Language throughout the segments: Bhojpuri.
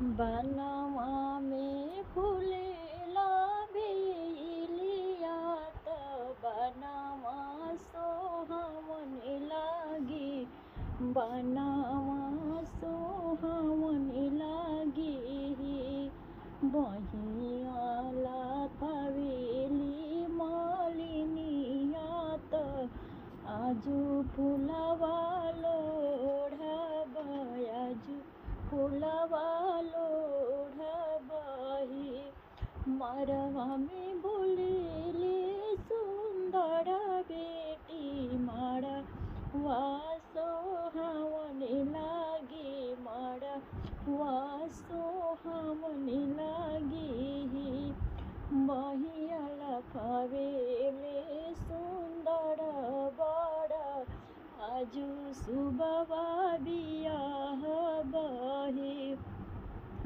बनवा में फूलेला बेलिया त बनवा सोहावन लागी। बनवा सोहावन लागी। बहियाला पवेली मालिनिया त आजू फुलवा लोढ़ब। आजू फुलवा लोढ़बही। मरवा में बोलेले सुंदर बेटी मड़वा सोहावन लागी। मड़वा सोहावन लागी। बहियाला पवेले सुंदर बड़ आजू सुबवा बियाह बही।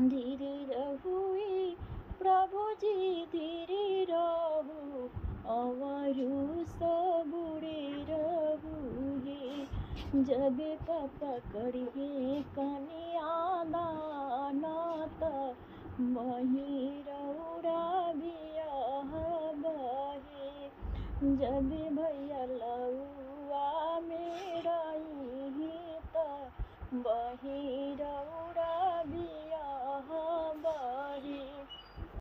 धीरे रहुई प्रभु जी धीरे रहू अवरु सबुरे रहुए। जब पापा करिए कनिया दाना त बही रौरा बियाह बहे। जब भैया